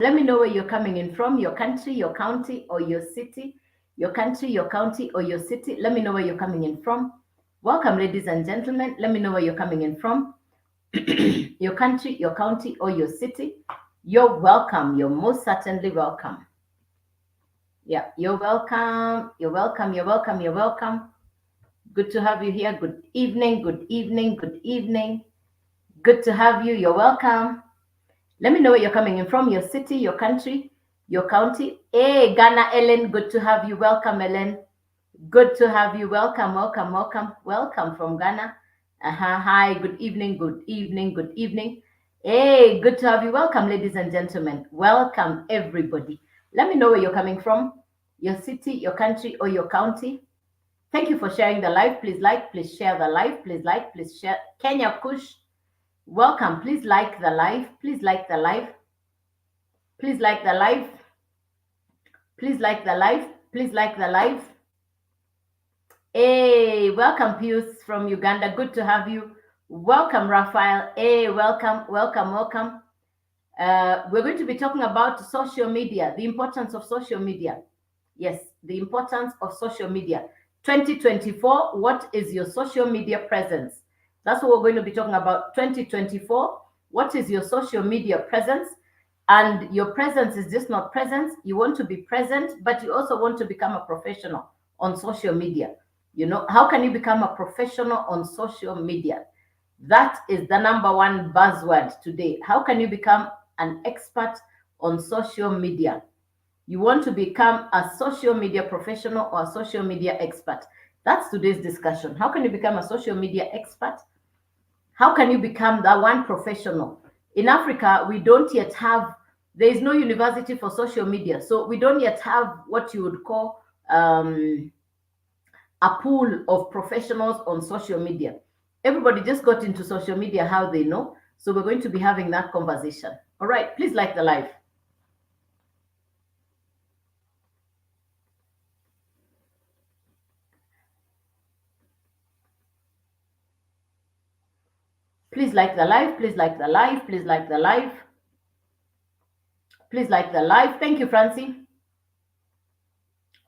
Let me know where you're coming in from, your country, your county, or your city. Your country, your county, or your city. Let me know where you're coming in from. Welcome, ladies and gentlemen. Let me know where you're coming in from. Your country, your county, or your city. You're welcome. You're most certainly welcome. Yeah, you're welcome. You're welcome. You're welcome. You're welcome. Good to have you here. Good evening. Good evening. Good evening. Good to have you. You're welcome. Let me know where you're coming in from, your city, your country, your county. Hey, Ghana, Ellen, good to have you. Welcome, Ellen. Good to have you. Welcome, welcome, welcome. Welcome from Ghana. Hi, good evening, good evening, good evening. Hey, good to have you. Welcome, ladies and gentlemen. Welcome, everybody. Let me know where you're coming from, your city, your country, or your county. Thank you for sharing the live. Please like, please share the live. Please like, please share. Kenya Kush, welcome. Please like the live. Please like the live. Please like the live. Please like the live. Please like the live. Hey, welcome Pius from Uganda. Good to have you. Welcome Raphael. Hey, welcome, welcome, welcome. We're going to be talking about social media, the importance of social media. Yes, the importance of social media. 2024, what is your social media presence? That's what we're going to be talking about. 2024, what is your social media presence? And your presence is just not presence. You want to be present, but you also want to become a professional on social media. You know, how can you become a professional on social media? That is the number one buzzword today. How can you become an expert on social media? You want to become a social media professional or a social media expert. That's today's discussion. How can you become a social media expert? How can you become that one professional? In Africa, we don't yet have, there is no university for social media. So we don't yet have what you would call a pool of professionals on social media. Everybody just got into social media how they know. So we're going to be having that conversation. All right, please like the live. Please like the live. Please like the live. Please like the live. Please like the live. Thank you, Francie.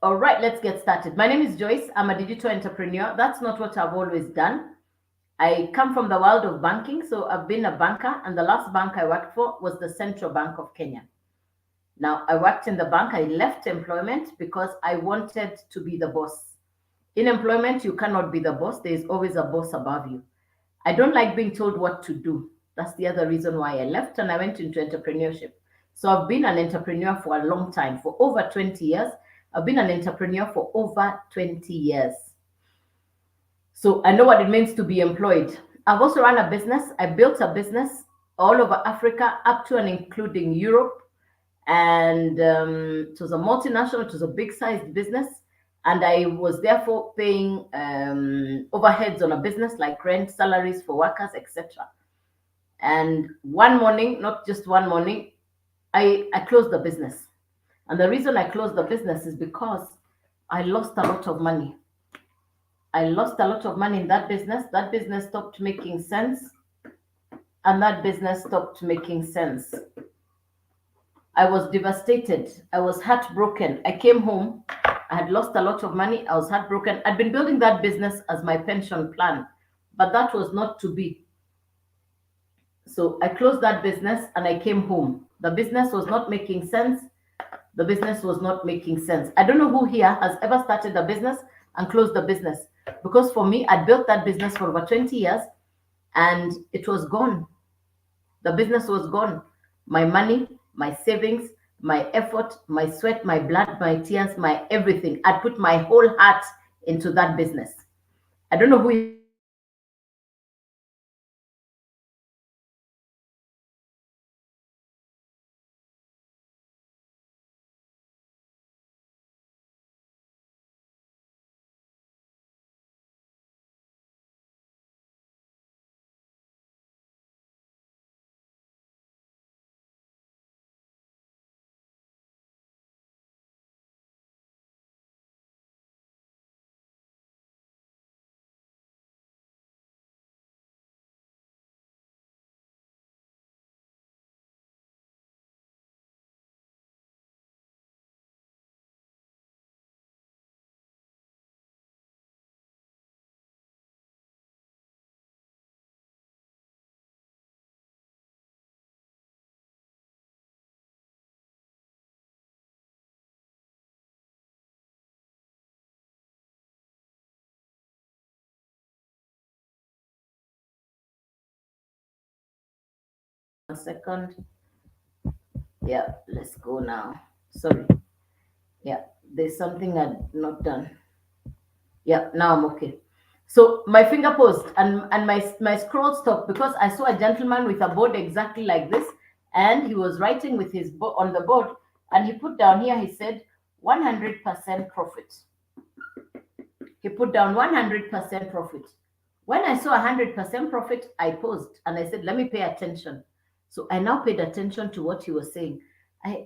All right, let's get started. My name is Joyce. I'm a digital entrepreneur. That's not what I've always done. I come from the world of banking, so I've been a banker, and the last bank I worked for was the Central Bank of Kenya. Now, I worked in the bank. I left employment because I wanted to be the boss. In employment, you cannot be the boss. There is always a boss above you. I don't like being told what to do. That's the other reason why I left and I went into entrepreneurship. So I've been an entrepreneur for a long time, for over 20 years. I've been an entrepreneur for over 20 years. So I know what it means to be employed. I've also run a business. I built a business all over Africa, up to and including Europe. And it was a multinational, it was a big sized business. And I was therefore paying overheads on a business like rent, salaries for workers, etc. And one morning, not just one morning, I closed the business. And the reason I closed the business is because I lost a lot of money. I lost a lot of money in that business. That business stopped making sense. And that business stopped making sense. I was devastated. I was heartbroken. I came home. I had lost a lot of money. I was heartbroken. I'd been building that business as my pension plan, but that was not to be. So I closed that business and I came home. The business was not making sense. The business was not making sense. I don't know who here has ever started a business and closed the business, because for me, I built that business for over 20 years and it was gone. The business was gone. My money, my savings, my effort, my sweat, my blood, my tears, my everything. I put my whole heart into that business. I don't know who second. Yeah, let's go now. Sorry. Yeah, there's something I've not done. Yeah, now I'm okay. So my finger paused and my scroll stopped because I saw a gentleman with a board exactly like this, and he was writing with his on the board, and he put down here. He said 100% profit. He put down 100% profit. When I saw 100% profit, I paused and I said, let me pay attention. So I now paid attention to what he was saying.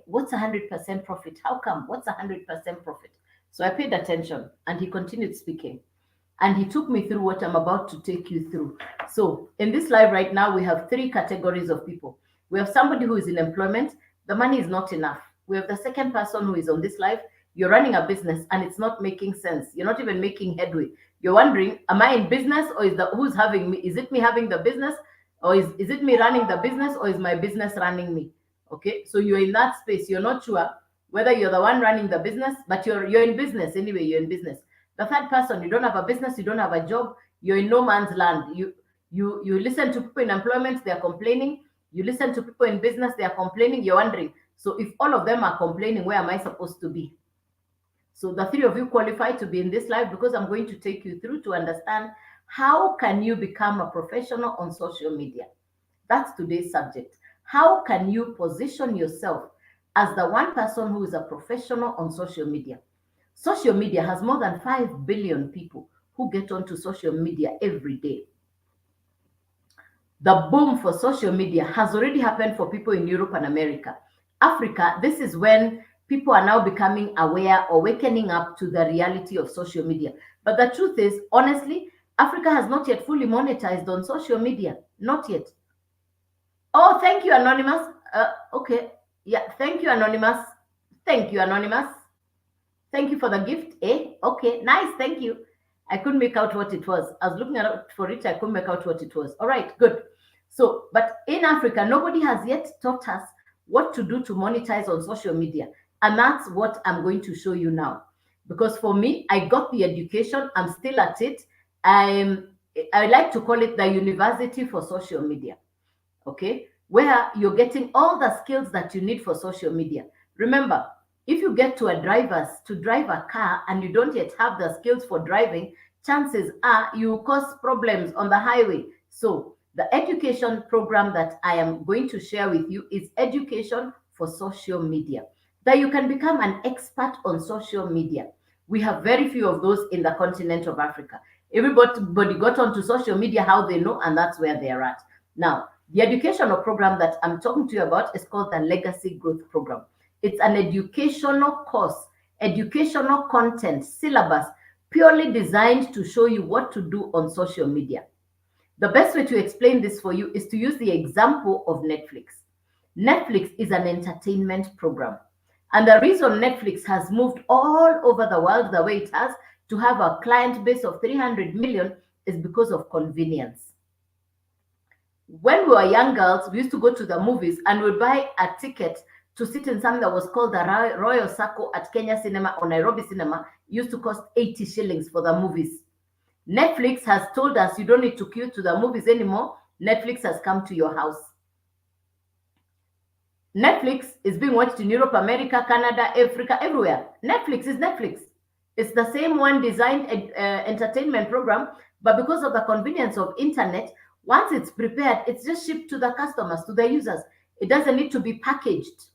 What's 100% profit? How come? What's 100% profit? So I paid attention and he continued speaking. And he took me through what I'm about to take you through. So in this live right now, we have three categories of people. We have somebody who is in employment. The money is not enough. We have the second person who is on this live. You're running a business and it's not making sense. You're not even making headway. You're wondering, am I in business, or who's having me? Is it me having the business, or is it me running the business, or is my business running me? Okay, so you're in that space. You're not sure whether you're the one running the business, but you're in business anyway. You're in business. The third person, you don't have a business, you don't have a job, you're in no man's land. You listen to people in employment, they're complaining. You listen to people in business, they're complaining. You're wondering, so if all of them are complaining, where am I supposed to be? So the three of you qualify to be in this live because I'm going to take you through to understand how can you become a professional on social media. That's today's subject. How can you position yourself as the one person who is a professional on social media? Social media has more than 5 billion people who get onto social media every day. The boom for social media has already happened for people in Europe and America. Africa, this is when people are now becoming aware or wakening up to the reality of social media. But the truth is, honestly, Africa has not yet fully monetized on social media. Not yet. Oh, thank you, Anonymous. Okay. Yeah, thank you, Anonymous. Thank you, Anonymous. Thank you for the gift. Okay, nice. Thank you. I couldn't make out what it was. I was looking out for it. I couldn't make out what it was. All right, good. So, but in Africa, nobody has yet taught us what to do to monetize on social media. And that's what I'm going to show you now. Because for me, I got the education. I'm still at it. I like to call it the university for social media. Okay, where you're getting all the skills that you need for social media. Remember, if you get to drive a car and you don't yet have the skills for driving, chances are you cause problems on the highway. So the education program that I am going to share with you is education for social media, that you can become an expert on social media. We have very few of those in the continent of Africa. Everybody got onto social media how they know, and that's where they're at. Now, the educational program that I'm talking to you about is called the Legacy Growth Program. It's an educational course, educational content, syllabus, purely designed to show you what to do on social media. The best way to explain this for you is to use the example of Netflix. Netflix is an entertainment program. And the reason Netflix has moved all over the world the way it has to have a client base of 300 million is because of convenience. When we were young girls, we used to go to the movies and we'd buy a ticket to sit in something that was called the Royal Circle at Kenya Cinema or Nairobi Cinema. It used to cost 80 shillings for the movies. Netflix has told us you don't need to queue to the movies anymore. Netflix has come to your house. Netflix is being watched in Europe, America, Canada, Africa, everywhere. Netflix is Netflix. It's the same one designed entertainment program, but because of the convenience of internet, once it's prepared, it's just shipped to the customers, to the users. It doesn't need to be packaged.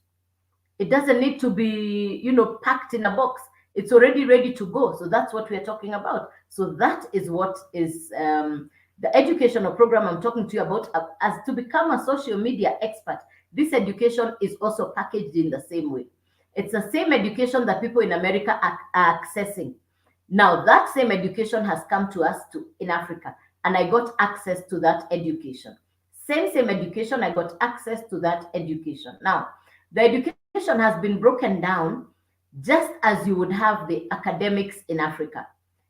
It doesn't need to be, packed in a box. It's already ready to go. So that's what we're talking about. So that is what is the educational program I'm talking to you about. As to become a social media expert, this education is also packaged in the same way. It's the same education that people in America are accessing. Now, that same education has come to us in Africa, and I got access to that education. Same education, I got access to that education. Now, the education has been broken down just as you would have the academics in Africa.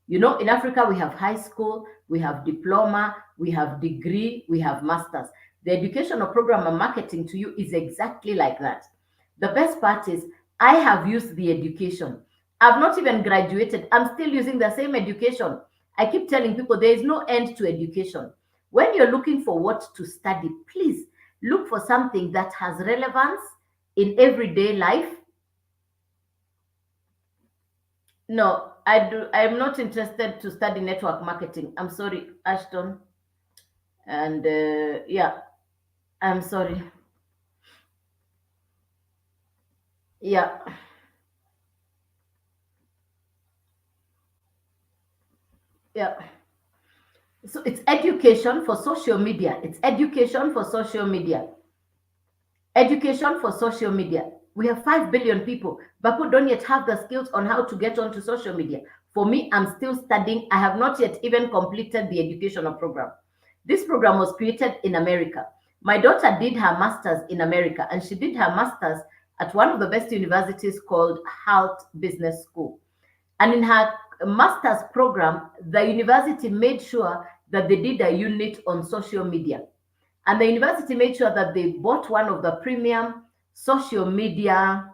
In Africa, we have high school, we have diploma, we have degree, we have masters. The educational program I'm marketing to you is exactly like that. The best part is I have used the education. I've not even graduated. I'm still using the same education. I keep telling people there is no end to education. When you're looking for what to study, please Look for something that has relevance in everyday life. No, I'm not interested to study network marketing. I'm sorry, Ashton. And yeah, I'm sorry. Yeah, yeah. So it's education for social media. It's education for social media. Education for social media. We have 5 billion people, but who don't yet have the skills on how to get onto social media. For me, I'm still studying. I have not yet even completed the educational program. This program was created in America. My daughter did her master's in America, and she did her master's at one of the best universities called Halt Business School. And in her master's program, the university made sure that they did a unit on social media. And the university made sure that they bought one of the premium social media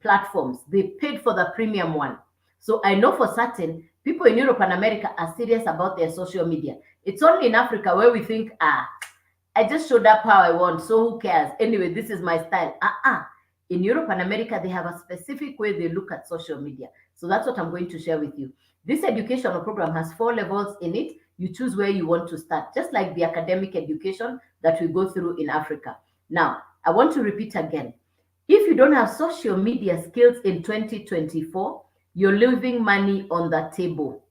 platforms. They paid for the premium one. So I know for certain people in Europe and America are serious about their social media. It's only in Africa where we think, I just showed up how I want, so who cares? Anyway, this is my style. In Europe and America, they have a specific way they look at social media. So that's what I'm going to share with you. This educational program has 4 levels in it. You choose where you want to start, just like the academic education that we go through in Africa. Now, I want to repeat again. If you don't have social media skills in 2024, you're leaving money on the table.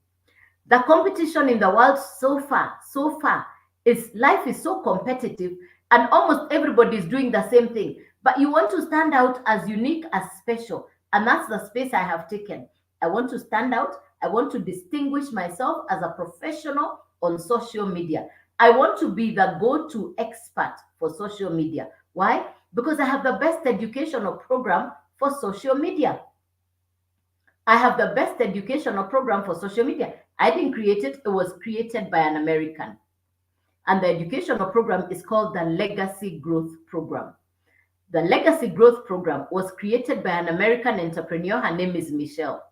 The competition in the world so far is life is so competitive, and almost everybody is doing the same thing. But you want to stand out as unique, as special, and that's the space I have taken. I want to stand out. I want to distinguish myself as a professional on social media. I want to be the go-to expert for social media. Why? Because I have the best educational program for social media. I have the best educational program for social media. I didn't create it, it was created by an American. And the educational program is called the Legacy Growth Program. The Legacy Growth Program was created by an American entrepreneur. Her name is Michelle.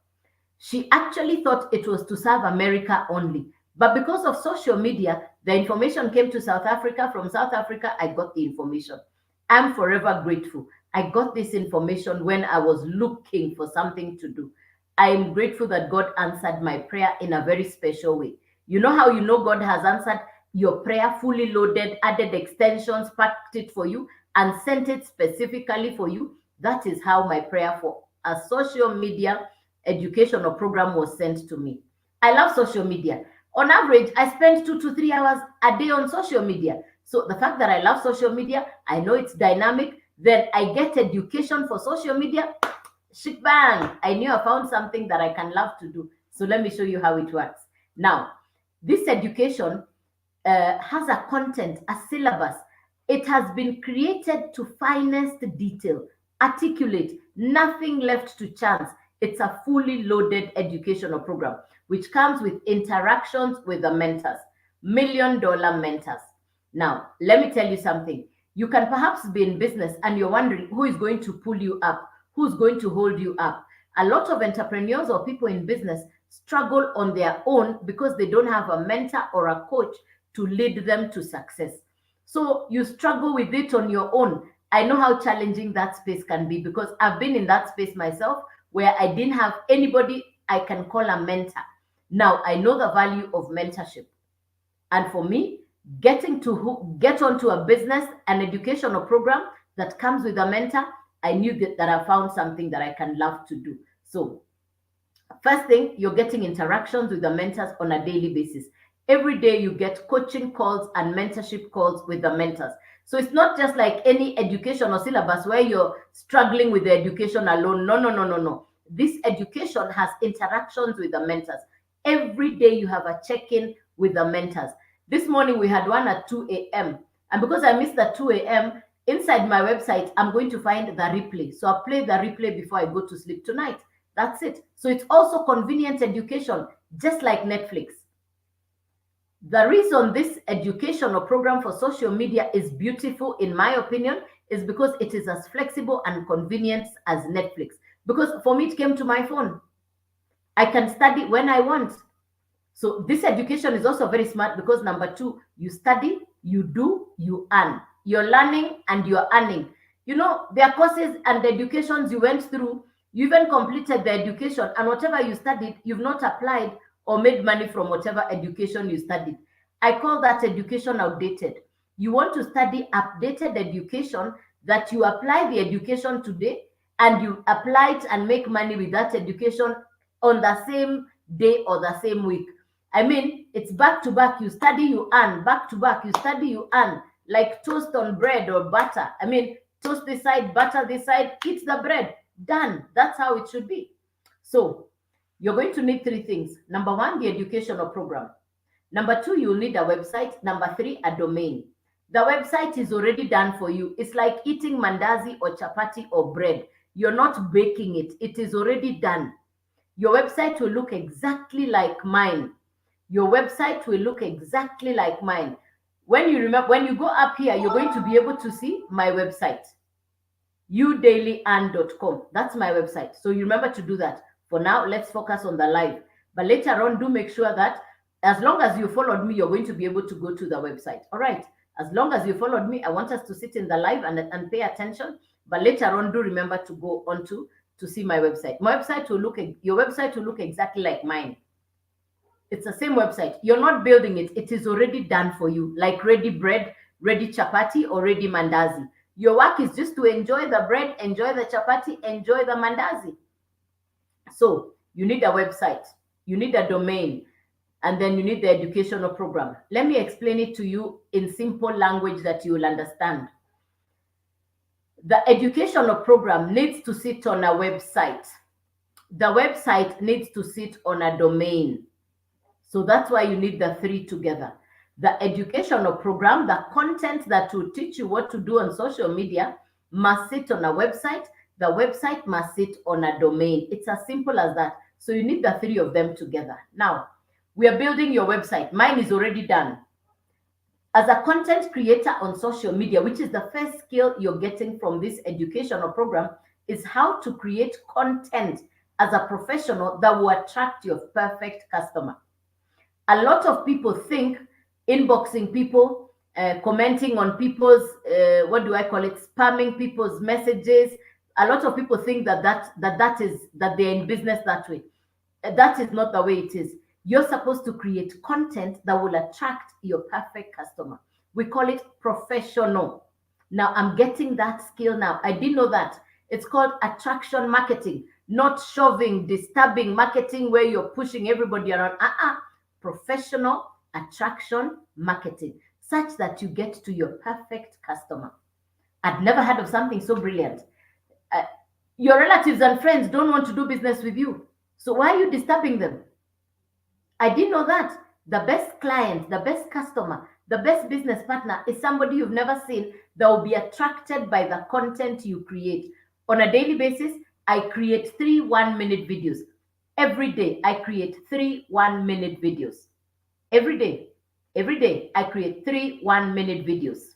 She actually thought it was to serve America only. But because of social media, the information came to South Africa. From South Africa, I got the information. I'm forever grateful. I got this information when I was looking for something to do. I am grateful that God answered my prayer in a very special way. You know how you know God has answered your prayer, fully loaded, added extensions, packed it for you, and sent it specifically for you? That is how my prayer for a social media educational program was sent to me. I love social media. On average, I spend 2 to 3 hours a day on social media. So the fact that I love social media, I know it's dynamic, then I get education for social media. Shit bang! I knew I found something that I can love to do. So let me show you how it works. Now, this education has a content, a syllabus. It has been created to finest detail, articulate, nothing left to chance. It's a fully loaded educational program, which comes with interactions with the mentors, $1 million mentors. Now, let me tell you something. You can perhaps be in business and you're wondering who is going to pull you up, who's going to hold you up. A lot of entrepreneurs or people in business struggle on their own because they don't have a mentor or a coach to lead them to success. So you struggle with it on your own. I know how challenging that space can be because I've been in that space myself where I didn't have anybody I can call a mentor. Now I know the value of mentorship. And for me, get onto a business, an educational program that comes with a mentor, I knew that I found something that I can love to do. So first thing, you're getting interactions with the mentors on a daily basis. Every day you get coaching calls and mentorship calls with the mentors. So it's not just like any educational syllabus where you're struggling with the education alone. No, no, no, no, no. This education has interactions with the mentors. Every day you have a check-in with the mentors. This morning we had one at 2 a.m. And because I missed the 2 a.m., inside my website, I'm going to find the replay. So I'll play the replay before I go to sleep tonight. That's it. So it's also convenient education, just like Netflix. The reason this educational program for social media is beautiful, in my opinion, is because it is as flexible and convenient as Netflix. Because for me, it came to my phone. I can study when I want. So this education is also very smart because number two, you study, You do, you earn. You're learning and you're earning. There are courses and educations you went through. You even completed the education, and whatever you studied, you've not applied or made money from whatever education you studied. I call that education outdated. You want to study updated education, that you apply the education today and you apply it and make money with that education on the same day or the same week. I mean, it's back to back. You study, you earn. Back to back. You study, you earn. Like toast on bread or butter. I mean, toast this side, butter this side, eat the bread. Done. That's how it should be. So, you're going to need three things. Number one, the educational program. Number two, you'll need a website. Number three, a domain. The website is already done for you. It's like eating mandazi or chapati or bread. You're not baking it. It is already done. Your website will look exactly like mine. Your website will look exactly like mine. When you go up here, you're going to be able to see my website, youdailyand.com. That's my website. So you remember to do that. For now, let's focus on the live. But later on, do make sure that as long as you followed me, you're going to be able to go to the website. All right. As long as you followed me, I want us to sit in the live and pay attention. But later on, do remember to go on to see my website. Your website will look exactly like mine. It's the same website. You're not building it. It is already done for you, like ready bread, ready chapati, or ready mandazi. Your work is just to enjoy the bread, enjoy the chapati, enjoy the mandazi. So you need a website, you need a domain, and then you need the educational program. Let me explain it to you in simple language that you will understand. The educational program needs to sit on a website. The website needs to sit on a domain. So that's why you need the three together. The educational program, the content that will teach you what to do on social media, must sit on a website. The website must sit on a domain. It's as simple as that. So you need the three of them together. Now, we are building your website. Mine is already done. As a content creator on social media, which is the first skill you're getting from this educational program, is how to create content as a professional that will attract your perfect customer. A lot of people think inboxing people, commenting on people's, spamming people's messages. A lot of people think that they're in business that way. That is not the way it is. You're supposed to create content that will attract your perfect customer. We call it professional. Now I'm getting that skill now. I didn't know that. It's called attraction marketing, not shoving, disturbing marketing where you're pushing everybody around. Professional attraction marketing, such that you get to your perfect customer. I'd never heard of something so brilliant. Your relatives and friends don't want to do business with you. So why are you disturbing them? I didn't know that. The best client, the best customer, the best business partner is somebody you've never seen that will be attracted by the content you create. On a daily basis, I create 3 1-minute videos. Every day, I create 3 1-minute videos. Every day, I create 3 1-minute videos.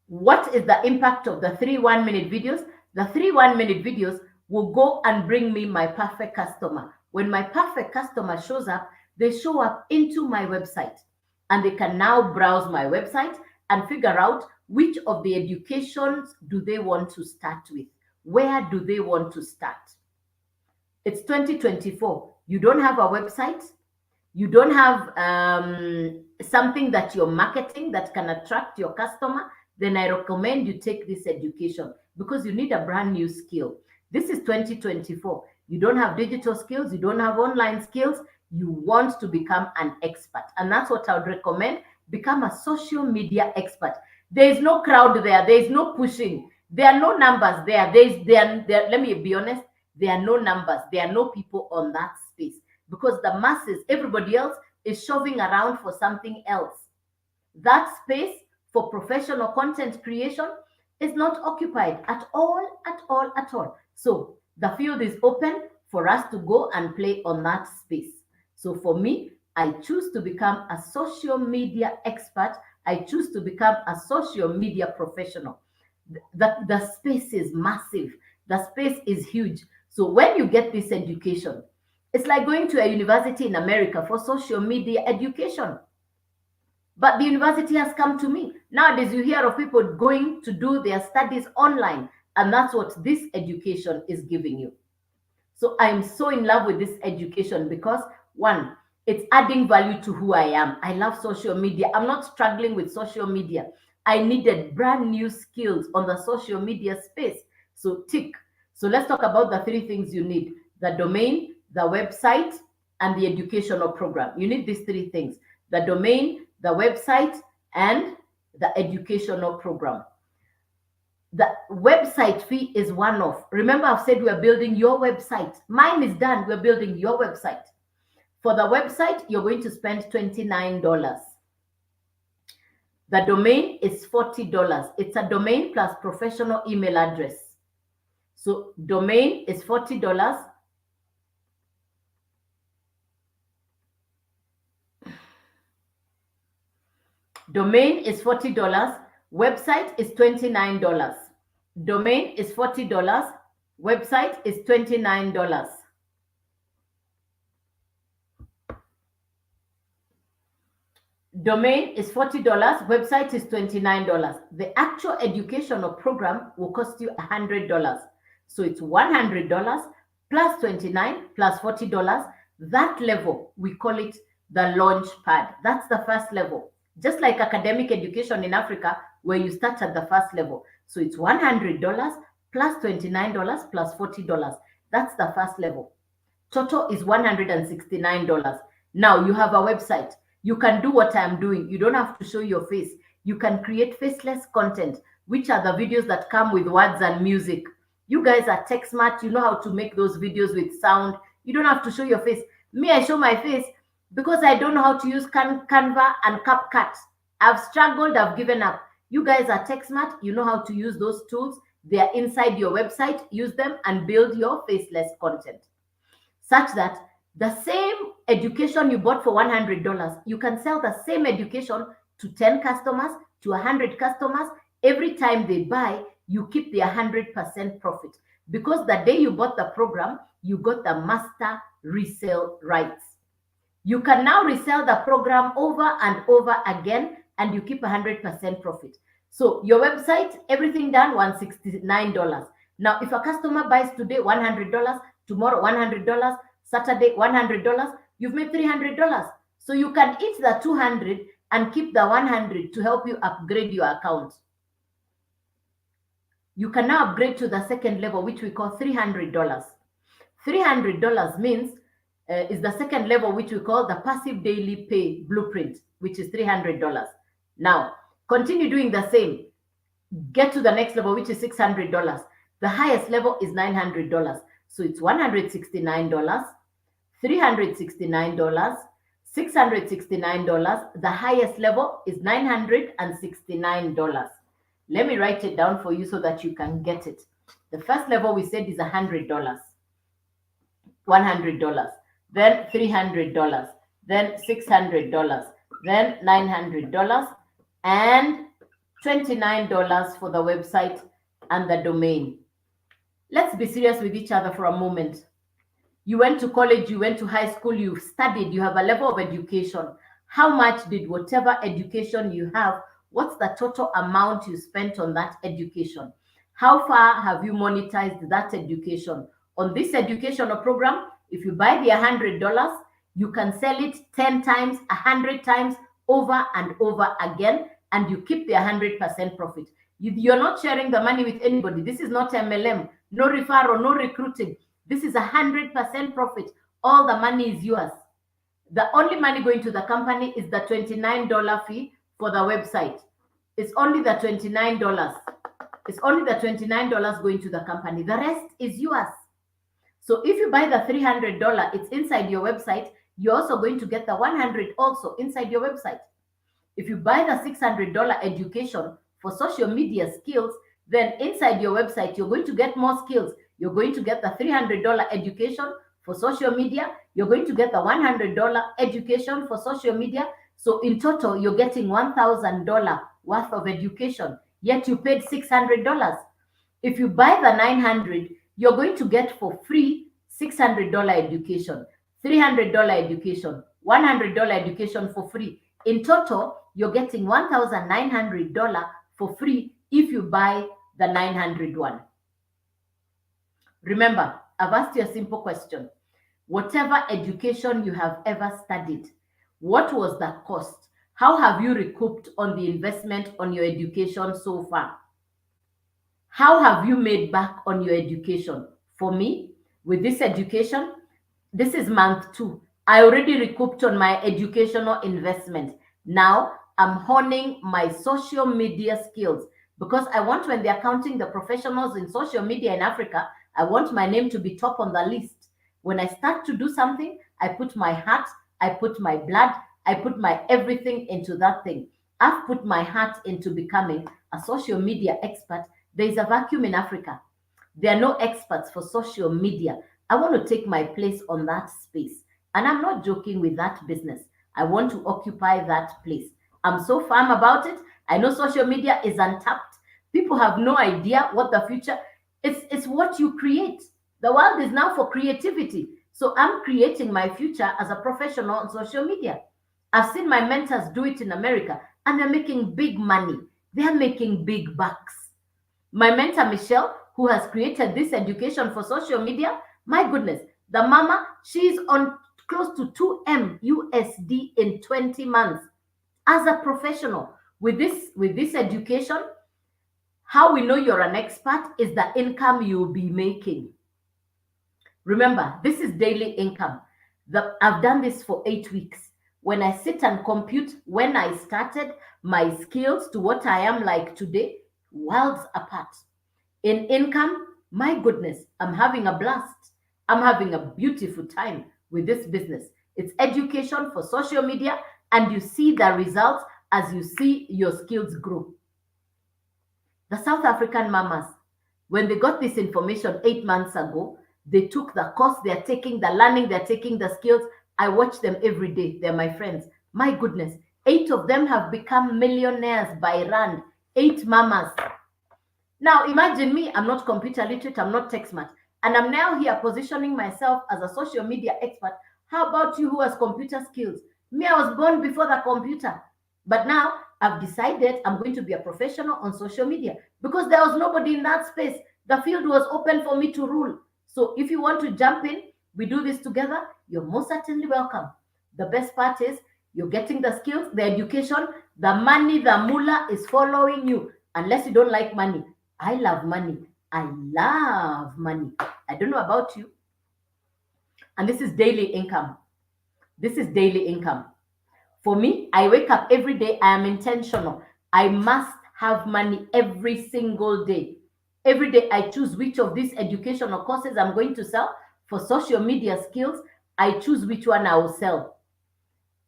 What is the impact of the 3 1-minute videos? The 3 1-minute videos will go and bring me my perfect customer. When my perfect customer shows up, they show up into my website, and they can now browse my website and figure out which of the educations do they want to start with. Where do they want to start? It's 2024. You don't have a website. You don't have something that you're marketing that can attract your customer. Then I recommend you take this education, because you need a brand new skill. This is 2024. You don't have digital skills. You don't have online skills. You want to become an expert. And that's what I would recommend. Become a social media expert. There is no crowd there. There is no pushing. There are no numbers there. Let me be honest. There are no numbers. There are no people on that space, because the masses, everybody else is shoving around for something else. That space for professional content creation is not occupied at all, at all, at all. So the field is open for us to go and play on that space. So for me, I choose to become a social media expert. I choose to become a social media professional. The space is massive. The space is huge. So when you get this education, it's like going to a university in America for social media education. But the university has come to me. Nowadays, you hear of people going to do their studies online, and that's what this education is giving you. So I'm so in love with this education because one, it's adding value to who I am. I love social media. I'm not struggling with social media. I needed brand new skills on the social media space. So tick. So let's talk about the three things you need: the domain, the website, and the educational program. You need these three things: the domain, the website, and the educational program. The website fee is one off. Remember, I've said we're building your website. Mine is done. We're building your website. For the website, you're going to spend $29. The domain is $40. It's a domain plus professional email address. So domain is $40. Domain is $40. Website is $29. Domain is $40. Website is $29. Domain is $40. Website is $29. The actual educational program will cost you $100. So it's $100 plus 29 plus $40. That level, we call it the launch pad. That's the first level. Just like academic education in Africa, where you start at the first level. So it's $100 plus $29 plus $40. That's the first level. Total is $169. Now you have a website. You can do what I'm doing. You don't have to show your face. You can create faceless content, which are the videos that come with words and music. You guys are tech smart. You know how to make those videos with sound. You don't have to show your face. Me, I show my face because I don't know how to use Canva and CapCut. I've struggled. I've given up. You guys are tech smart. You know how to use those tools. They are inside your website. Use them and build your faceless content, such that the same education you bought for $100, you can sell the same education to 10 customers, to 100 customers. Every time they buy, you keep the 100% profit, because the day you bought the program, you got the master resale rights. You can now resell the program over and over again, and you keep 100% profit. So your website, everything done, $169. Now, if a customer buys today $100, tomorrow $100, Saturday $100, you've made $300. So you can eat the 200 and keep the 100 to help you upgrade your account. You can now upgrade to the second level, which we call $300. $300 means is the second level, which we call the passive daily pay blueprint, which is $300. Now, continue doing the same. Get to the next level, which is $600. The highest level is $900. So it's $169, $369, $669. The highest level is $969. Let me write it down for you so that you can get it. The first level we said is $100, $100, then $300, then $600, then $900, and $29 for the website and the domain. Let's be serious with each other for a moment. You went to college, you went to high school, you've studied, you have a level of education. How much did whatever education you have, what's the total amount you spent on that education? How far have you monetized that education? On this educational program, if you buy the $100, you can sell it 10 times, 100 times, over and over again, and you keep the 100% profit. You're not sharing the money with anybody. This is not MLM, no referral, no recruiting. This is 100% profit. All the money is yours. The only money going to the company is the $29 fee for the website. It's only the $29. It's only the $29 going to the company. The rest is yours. So if you buy the $300, it's inside your website. You're also going to get the 100 also inside your website. If you buy the $600 education for social media skills, then inside your website, you're going to get more skills. You're going to get the $300 education for social media. You're going to get the $100 education for social media. So in total, you're getting $1,000 worth of education, yet you paid $600. If you buy the 900, you're going to get for free $600 education, $300 education, $100 education for free. In total, you're getting $1,900 for free if you buy the 900 one. Remember, I've asked you a simple question. Whatever education you have ever studied, what was the cost? How have you recouped on the investment on your education so far? How have you made back on your education? For me, with this education, this is month 2. I already recouped on my educational investment. Now I'm honing my social media skills because I want, when they're counting the professionals in social media in Africa, I want my name to be top on the list. When I start to do something, I put my heart, I put my blood, I put my everything into that thing. I've put my heart into becoming a social media expert. There is a vacuum in Africa. There are no experts for social media. I want to take my place on that space. And I'm not joking with that business. I want to occupy that place. I'm so firm about it. I know social media is untapped. People have no idea what the future it's what you create. The world is now for creativity. So I'm creating my future as a professional on social media. I've seen my mentors do it in America and they're making big money. They're making big bucks. My mentor, Michelle, who has created this education for social media, my goodness, the mama, she's on close to 2M USD in 20 months as a professional. With this education, how we know you're an expert is the income you'll be making. Remember, this is daily income. I've done this for 8 weeks. When I sit and compute when I started, my skills to what I am like today, worlds apart. In income, my goodness, I'm having a blast. I'm having a beautiful time with this business. It's education for social media, and you see the results as you see your skills grow. The South African mamas, when they got this information 8 months ago, they took the course, they're taking the learning, they're taking the skills. I watch them every day. They're my friends. My goodness, 8 of them have become millionaires by rand. 8 mamas. Now imagine me, I'm not computer literate, I'm not tech smart, and I'm now here positioning myself as a social media expert. How about you who has computer skills? Me, I was born before the computer, but now I've decided I'm going to be a professional on social media because there was nobody in that space. The field was open for me to rule. So if you want to jump in, we do this together, you're most certainly welcome. The best part is you're getting the skills, the education, the money, the moolah is following you. Unless you don't like money. I love money. I love money. I don't know about you. And this is daily income. This is daily income. For me, I wake up every day. I am intentional. I must have money every single day. Every day I choose which of these educational courses I'm going to sell. For social media skills, I choose which one I will sell.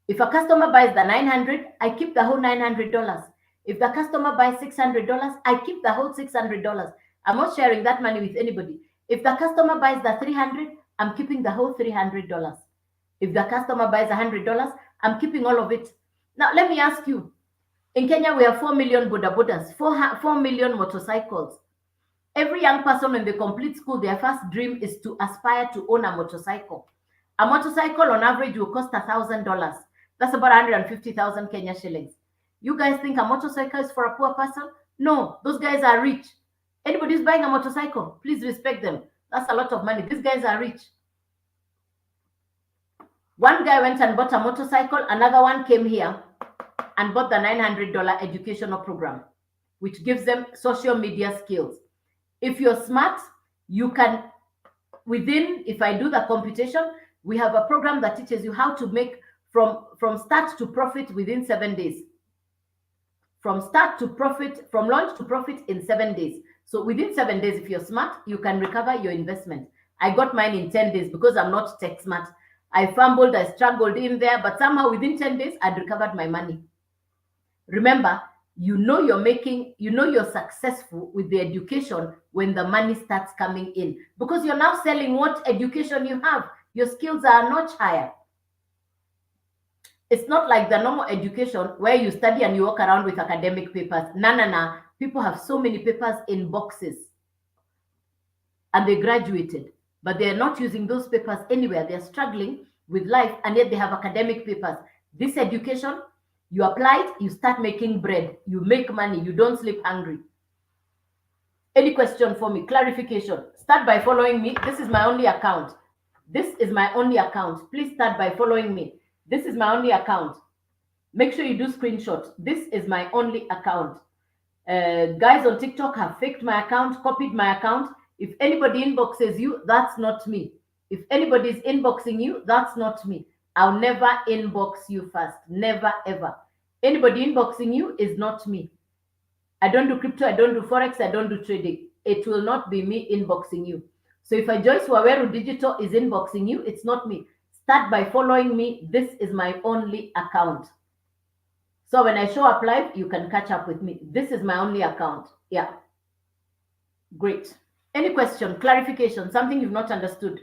If a customer buys the 900, I keep the whole $900. If the customer buys $600, I keep the whole $600. I'm not sharing that money with anybody. If the customer buys the 300, I'm keeping the whole $300. If the customer buys $100, I'm keeping all of it. Now, let me ask you. In Kenya, we have 4 million Boda Bodas, 4 million motorcycles. Every young person when they complete school, their first dream is to aspire to own a motorcycle. A motorcycle on average will cost $1,000. That's about 150,000 Kenya shillings. You guys think a motorcycle is for a poor person? No, those guys are rich. Anybody who's buying a motorcycle, please respect them. That's a lot of money. These guys are rich. One guy went and bought a motorcycle. Another one came here and bought the $900 educational program, which gives them social media skills. If you're smart, you can, if I do the computation, we have a program that teaches you how to make from start to profit within 7 days. From start to profit, from launch to profit in 7 days. So within 7 days, if you're smart, you can recover your investment. I got mine in 10 days because I'm not tech smart. I fumbled, I struggled in there, but somehow within 10 days, I'd recovered my money. Remember, you're successful with the education when the money starts coming in, because you're now selling what education you have. Your skills are much higher. It's not like the normal education where you study and you walk around with academic papers. No. People have so many papers in boxes and they graduated, but they're not using those papers anywhere. They're struggling with life and yet they have academic papers. This education, You apply it, you start making bread, you make money, you don't sleep hungry. Any question for me? Clarification. Start by following me. This is my only account. This is my only account. Please start by following me. This is my only account. Make sure you do screenshots. This is my only account. Guys on TikTok have faked my account, copied my account. If anybody inboxes you, that's not me. If anybody is inboxing you, that's not me. I'll never inbox you first. Never, ever. Anybody inboxing you is not me. I don't do crypto, I don't do forex, I don't do trading. It will not be me inboxing you. So if I Joyce Waweru Digital is inboxing you, it's not me. Start by following me. This is my only account. So when I show up live, you can catch up with me. This is my only account. Yeah. Great. Any question, clarification, something you've not understood?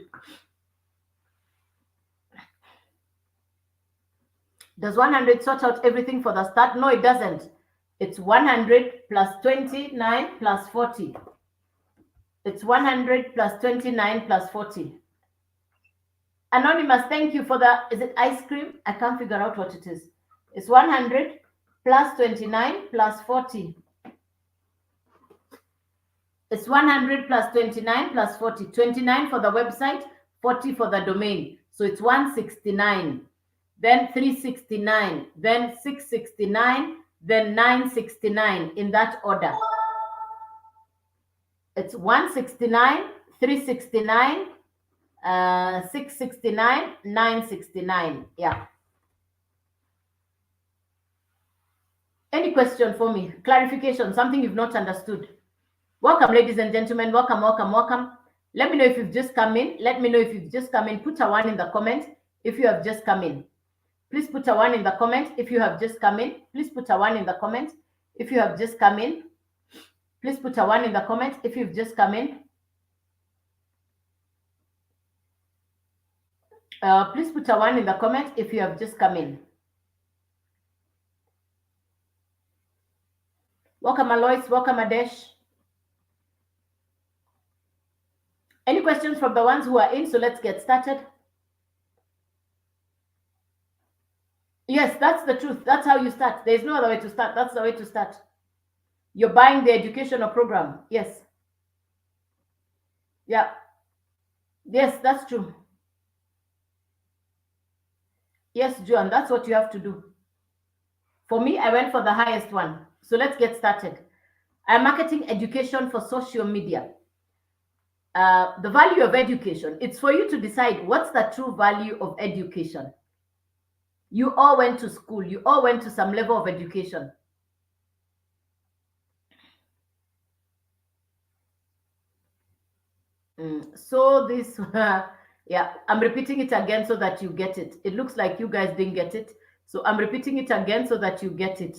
Does 100 sort out everything for the start? No, it doesn't. It's 100 plus 29 plus 40. It's 100 plus 29 plus 40. Anonymous, thank you for the, is it ice cream? I can't figure out what it is. It's 100 plus 29 plus 40. It's 100 plus 29 plus 40. 29 for the website, 40 for the domain. So it's 169, then 369, then 669, then 969 in that order. It's 169, 369, 669, 969. Yeah. Any question for me? Clarification, something you've not understood? Welcome, ladies and gentlemen. Welcome, welcome, welcome. Let me know if you've just come in. Let me know if you've just come in. Put a 1 in the comment if you have just come in. Please put a 1 in the comment if you have just come in. Please put a 1 in the comment if you have just come in. Please put a 1 in the comment if you've just come in. Please put a 1 in the comment if you have just come in. Welcome, Alois. Welcome, Adesh. Any questions from the ones who are in? So let's get started. Yes, that's the truth. That's how you start. There's no other way to start. That's the way to start. You're buying the educational program. Yes. Yeah. Yes, that's true. Yes, Joan, that's what you have to do. For me, I went for the highest one. So let's get started. I'm marketing education for social media. The value of education, it's for you to decide what's the true value of education. You all went to school. You all went to some level of education. So this, yeah, I'm repeating it again so that you get it. It looks like you guys didn't get it. So I'm repeating it again so that you get it.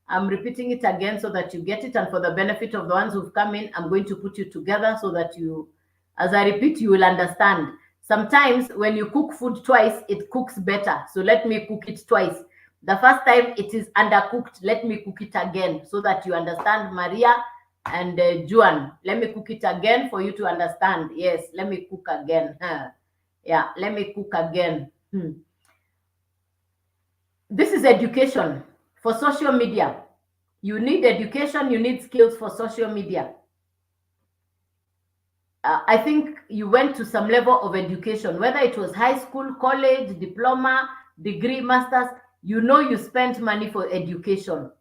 I'm repeating it again so that you get it. And for the benefit of the ones who've come in, I'm going to put you together so that you, as I repeat, you will understand. Sometimes when you cook food twice, it cooks better. So let me cook it twice. The first time it is undercooked, let me cook it again so that you understand, Maria and Juan. Let me cook it again for you to understand. Yes, let me cook again. Yeah, let me cook again. This is education for social media. You need education, you need skills for social media. I think you went to some level of education, whether it was high school, college, diploma, degree, master's, you know you spent money for education.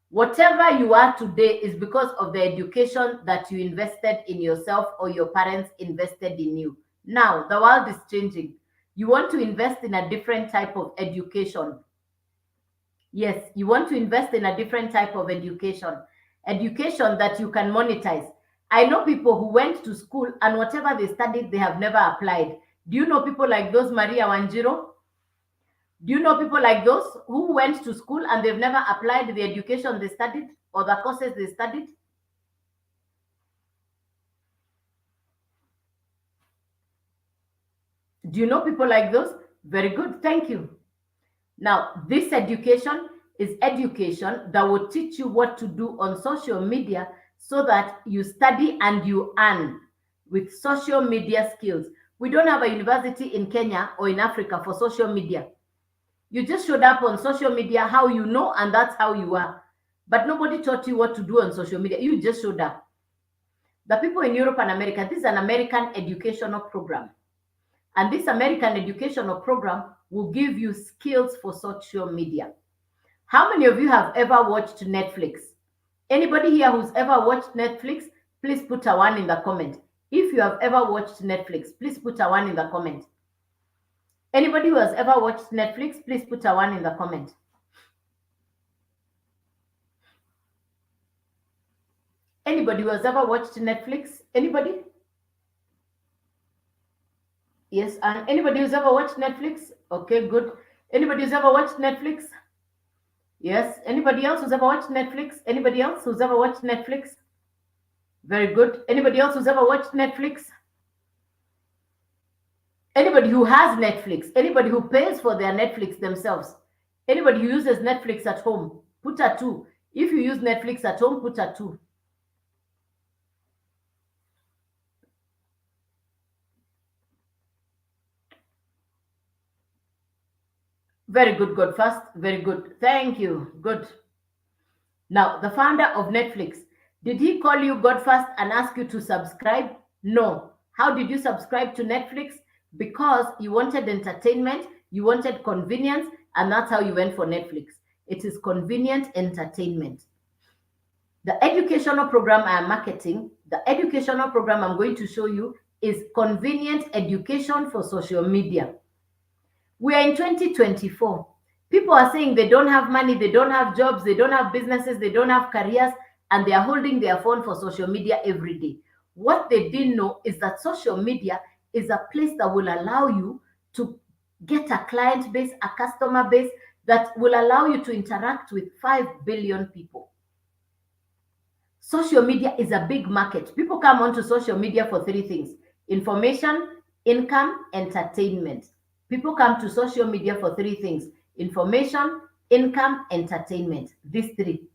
Whatever you are today is because of the education that you invested in yourself or your parents invested in you. Now, the world is changing. You want to invest in a different type of education. Yes, you want to invest in a different type of education. Education that you can monetize. I know people who went to school and whatever they studied, they have never applied. Do you know people like those, Maria Wanjiro? Do you know people like those who went to school and they've never applied the education they studied or the courses they studied? Do you know people like those? Very good. Thank you. Now, this education is education that will teach you what to do on social media so that you study and you earn with social media skills. We don't have a university in Kenya or in Africa for social media. You just showed up on social media how you know, and that's how you are. But nobody taught you what to do on social media. You just showed up. The people in Europe and America, this is an American educational program. And this American educational program will give you skills for social media. How many of you have ever watched Netflix? Anybody here who's ever watched Netflix, please put a 1 in the comment. If you have ever watched Netflix, please put a 1 in the comment. Anybody who has ever watched Netflix, please put a 1 in the comment. Anybody who has ever watched Netflix? Anybody? Yes, and anybody who's ever watched Netflix? Okay, good. Anybody who's ever watched Netflix? Yes. Anybody else who's ever watched Netflix? Anybody else who's ever watched Netflix? Very good. Anybody else who's ever watched Netflix? Anybody who has Netflix? Anybody who pays for their Netflix themselves? Anybody who uses Netflix at home? Put a 2. If you use Netflix at home, put a 2. Very good, God first. Very good. Thank you. Good. Now, the founder of Netflix, did he call you God first and ask you to subscribe? No. How did you subscribe to Netflix? Because you wanted entertainment, you wanted convenience, and that's how you went for Netflix. It is convenient entertainment. The educational program I am marketing, the educational program I'm going to show you is convenient education for social media. We are in 2024. People are saying they don't have money, they don't have jobs, they don't have businesses, they don't have careers, and they are holding their phone for social media every day. What they didn't know is that social media is a place that will allow you to get a client base, a customer base that will allow you to interact with 5 billion people. Social media is a big market. People come onto social media for 3 things: information, income, entertainment. People come to social media for 3 things: information, income, entertainment. These 3.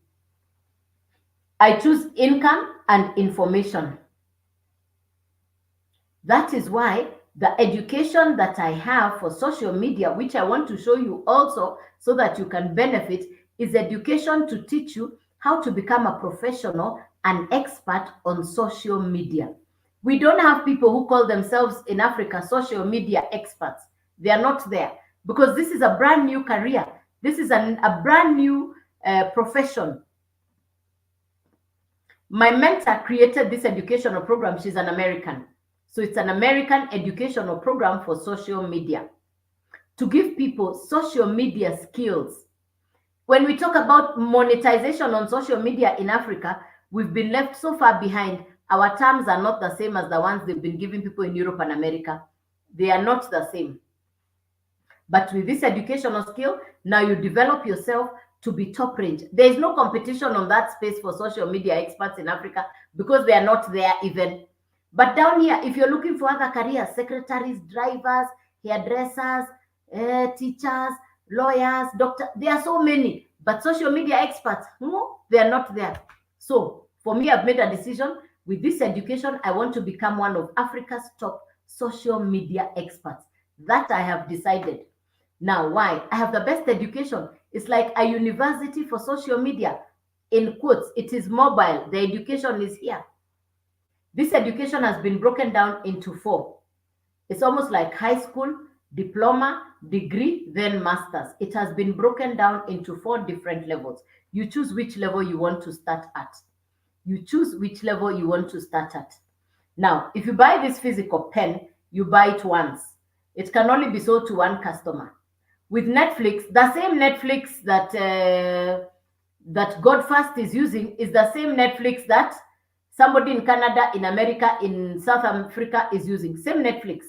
I choose income and information. That is why the education that I have for social media, which I want to show you also so that you can benefit, is education to teach you how to become a professional and expert on social media. We don't have people who call themselves in Africa social media experts. They are not there because this is a brand new career. This is a brand new profession. My mentor created this educational program. She's an American. So it's an American educational program for social media to give people social media skills. When we talk about monetization on social media in Africa, we've been left so far behind. Our terms are not the same as the ones they've been giving people in Europe and America. They are not the same. But with this educational skill, now you develop yourself to be top range. There is no competition on that space for social media experts in Africa because they are not there even. But down here, if you're looking for other careers, secretaries, drivers, hairdressers, teachers, lawyers, doctors, there are so many. But social media experts, no, they are not there. So for me, I've made a decision. With this education, I want to become one of Africa's top social media experts. That I have decided. Now, why? I have the best education. It's like a university for social media. In quotes, it is mobile. The education is here. This education has been broken down into 4. It's almost like high school, diploma, degree, then master's. It has been broken down into 4 different levels. You choose which level you want to start at. You choose which level you want to start at. Now, if you buy this physical pen, you buy it once. It can only be sold to 1 customer. With Netflix, the same Netflix that that Godfast is using is the same Netflix that somebody in Canada, in America, in South Africa is using. Same Netflix.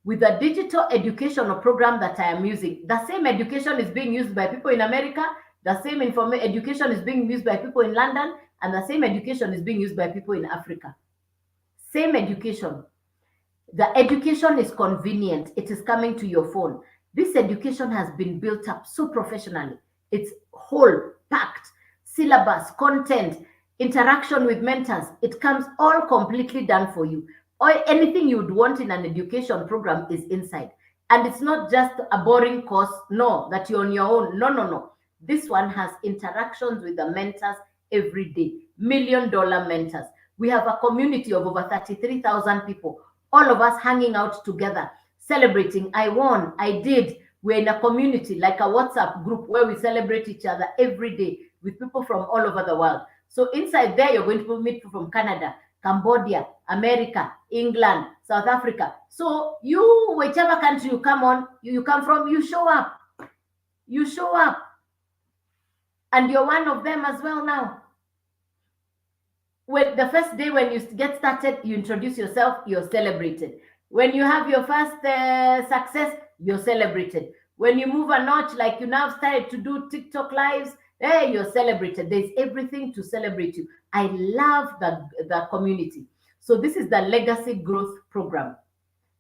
With the digital educational program that I am using, the same education is being used by people in America, the same education is being used by people in London, and the same education is being used by people in Africa. Same education. The education is convenient. It is coming to your phone. This education has been built up so professionally. It's whole, packed, syllabus, content, interaction with mentors. It comes all completely done for you. Or anything you'd want in an education program is inside. And it's not just a boring course, no, that you're on your own. No, no, no. This one has interactions with the mentors every day, $1 million mentors. We have a community of over 33,000 people, all of us hanging out together, celebrating. I won, I did. We're in a community, like a WhatsApp group, where we celebrate each other every day with people from all over the world. So inside there, you're going to meet people from Canada, Cambodia, America, England, South Africa. So you, whichever country you come from, you show up. You show up. And you're one of them as well now. When the first day when you get started, you introduce yourself, you're celebrated. When you have your first success, you're celebrated. When you move a notch, like you now started to do TikTok lives, hey, you're celebrated. There's everything to celebrate you. I love the community. So this is the Legacy Growth Program.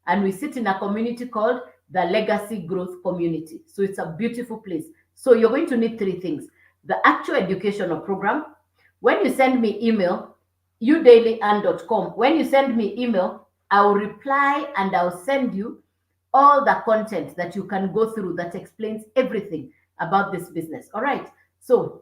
And we sit in a community called the Legacy Growth Community. So it's a beautiful place. So you're going to need 3 things. The actual educational program. When you send me email, udailyand.com, when you send me email, I will reply and I'll send you all the content that you can go through that explains everything about this business. All right. So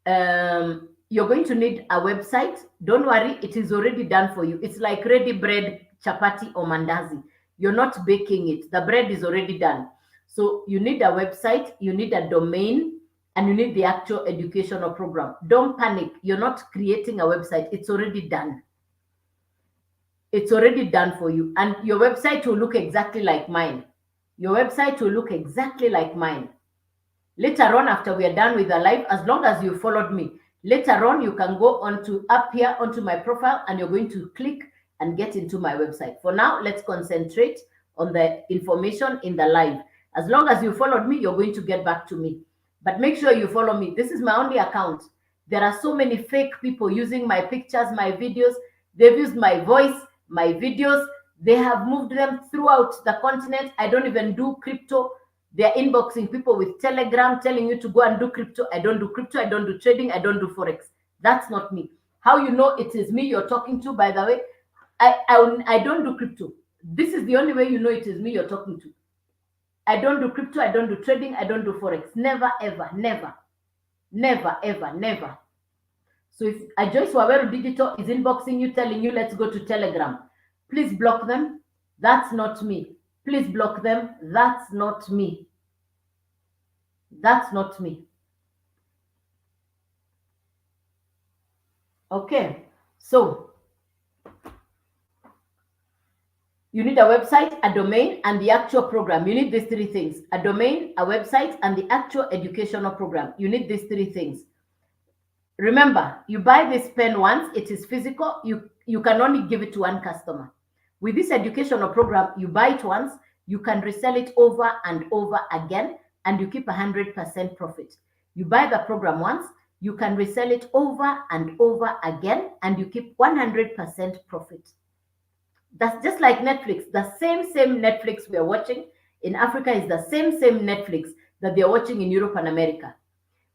you're going to need a website. Don't worry, it is already done for you. It's like ready bread, chapati or mandazi. You're not baking it. The bread is already done. So you need a website, you need a domain, and you need the actual educational program. Don't panic. You're not creating a website. It's already done. It's already done for you. And your website will look exactly like mine. Your website will look exactly like mine. Later on, after we are done with the live, as long as you followed me, later on, you can go up here onto my profile, and you're going to click and get into my website. For now, let's concentrate on the information in the live. As long as you followed me, you're going to get back to me. But make sure you follow me. This is my only account. There are so many fake people using my pictures, my videos. They've used my voice, my videos. They have moved them throughout the continent. I don't even do crypto. They're inboxing people with Telegram, telling you to go and do crypto. I don't do crypto. I don't do trading. I don't do Forex. That's not me. How you know it is me you're talking to, by the way? I don't do crypto. This is the only way you know it is me you're talking to. I don't do crypto, I don't do trading, I don't do Forex. Never, ever, never. Never, ever, never. So if Joyce Waweru Digital is inboxing you, telling you, let's go to Telegram, please block them. That's not me. Please block them. That's not me. That's not me. Okay. So you need a website, a domain, and the actual program. You need these 3 things: a domain, a website, and the actual educational program. You need these 3 things. Remember, you buy this pen once, it is physical. You can only give it to one customer. With this educational program, you buy it once, you can resell it over and over again, and you keep 100% profit. You buy the program once, you can resell it over and over again, and you keep 100% profit. That's just like Netflix. The same Netflix we are watching in Africa is the same Netflix that they are watching in Europe and America.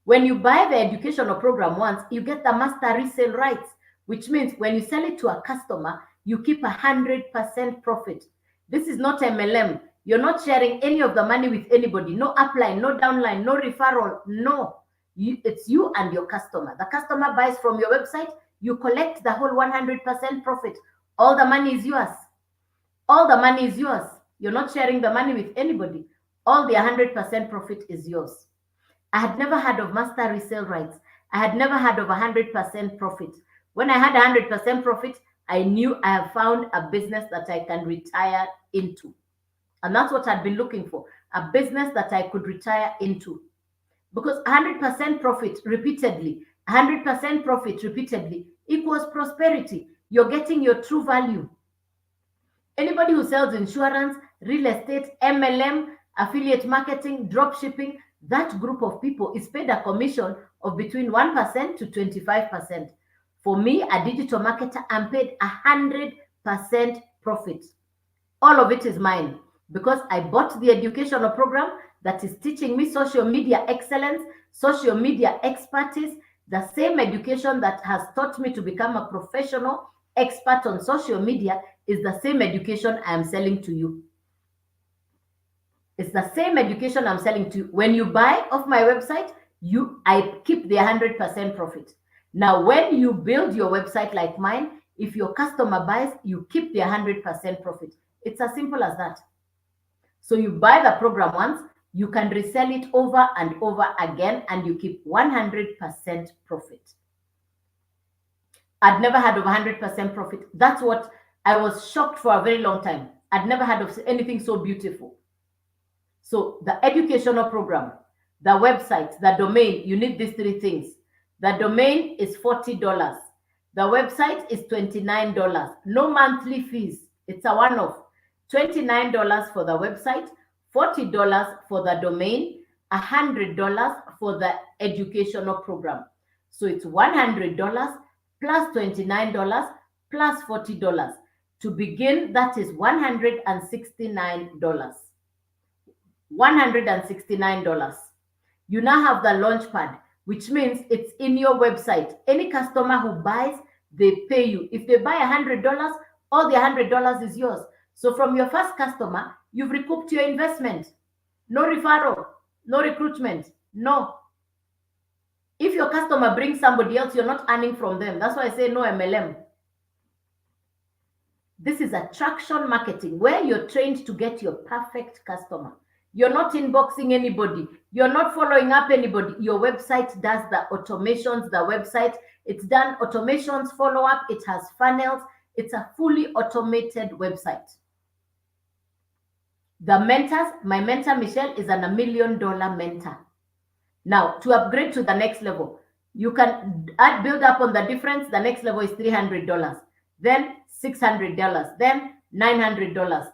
When you buy the educational program once, you get the master resale rights, which means when you sell it to a customer, you keep 100% profit. This is not MLM. You're not sharing any of the money with anybody. No upline, no downline, no referral. No, it's you and your customer. The customer buys from your website. You collect the whole 100% profit. All the money is yours. All the money is yours. You're not sharing the money with anybody. All the 100% profit is yours. I had never heard of master resale rights. I had never heard of 100% profit. When I had 100% profit, I knew I have found a business that I can retire into. And that's what I'd been looking for, a business that I could retire into. Because 100% profit repeatedly, 100% profit repeatedly equals prosperity. You're getting your true value. Anybody who sells insurance, real estate, MLM, affiliate marketing, drop shipping, that group of people is paid a commission of between 1% to 25%. For me, a digital marketer, I'm paid 100% profit. All of it is mine because I bought the educational program that is teaching me social media excellence, social media expertise, the same education that has taught me to become a professional expert on social media is the same education I am selling to you. It's the same education I'm selling to you. When you buy off my website, I keep the 100% profit. Now, when you build your website like mine, if your customer buys, you keep the 100% profit. It's as simple as that. So you buy the program once, you can resell it over and over again, and you keep 100% profit. I'd never had of 100% profit. That's what I was shocked for a very long time. I'd never had of anything so beautiful. So the educational program, the website, the domain, you need these three things. The domain is $40. The website is $29. No monthly fees. It's a one-off. $29 for the website, $40 for the domain, $100 for the educational program. So it's $100 plus $29 plus $40. To begin, that is $169. $169. You now have the launch pad, which means it's in your website. Any customer who buys, they pay you. If they buy $100, all the $100 is yours. So from your first customer, you've recouped your investment. No referral, no recruitment, no. If your customer brings somebody else, you're not earning from them. That's why I say no MLM. This is attraction marketing, where you're trained to get your perfect customer. You're not inboxing anybody. You're not following up anybody. Your website does the automations. The website, it's done automations, follow-up. It has funnels. It's a fully automated website. The mentors, my mentor Michelle is an $1 million mentor. Now, to upgrade to the next level, you can build up on the difference. The next level is $300, then $600, then $900.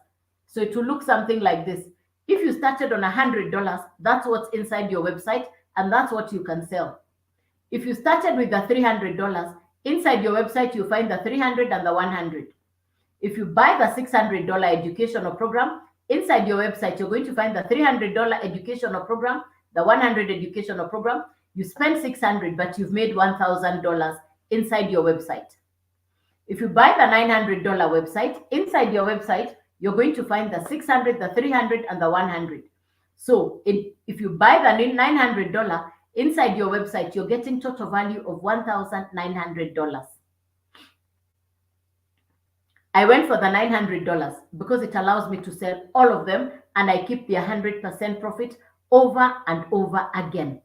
So it will look something like this. If you started on $100, that's what's inside your website, and that's what you can sell. If you started with the $300, inside your website, you find the 300 and the 100. If you buy the $600 educational program, inside your website, you're going to find the $300 educational program, the 100 educational program. You spend $600, but you've made $1,000 inside your website. If you buy the $900 website, inside your website, you're going to find the 600, the 300, and the 100. So if you buy the $900, inside your website, you're getting total value of $1,900. I went for the $900 because it allows me to sell all of them, and I keep the 100% profit over and over again,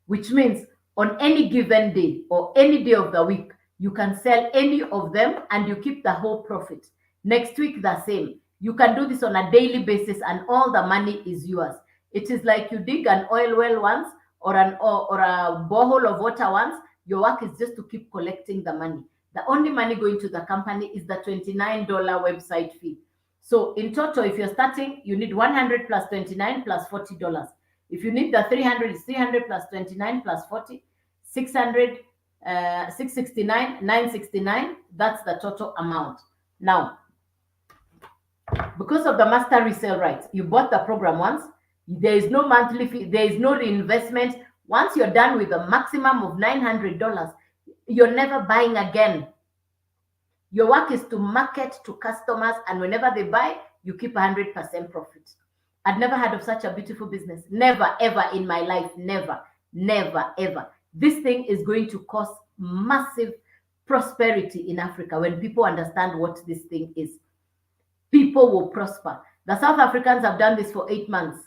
which means on any given day or any day of the week, you can sell any of them and you keep the whole profit. Next week, the same. You can do this on a daily basis and all the money is yours. It is like you dig an oil well once or a borehole of water once. Your work is just to keep collecting the money. The only money going to the company is the $29 website fee. So in total, if you're starting, you need 100 plus 29 plus $40. If you need the 300, it's 300 plus 29 plus 40, 600, 669, 969. That's the total amount. Now, because of the master resale rights, you bought the program once. There is no monthly fee. There is no reinvestment. Once you're done with a maximum of $900, you're never buying again. Your work is to market to customers, and whenever they buy, you keep 100% profit. I'd never heard of such a beautiful business. Never, ever in my life. Never, never, ever. This thing is going to cause massive prosperity in Africa when people understand what this thing is. People will prosper. The South Africans have done this for 8 months.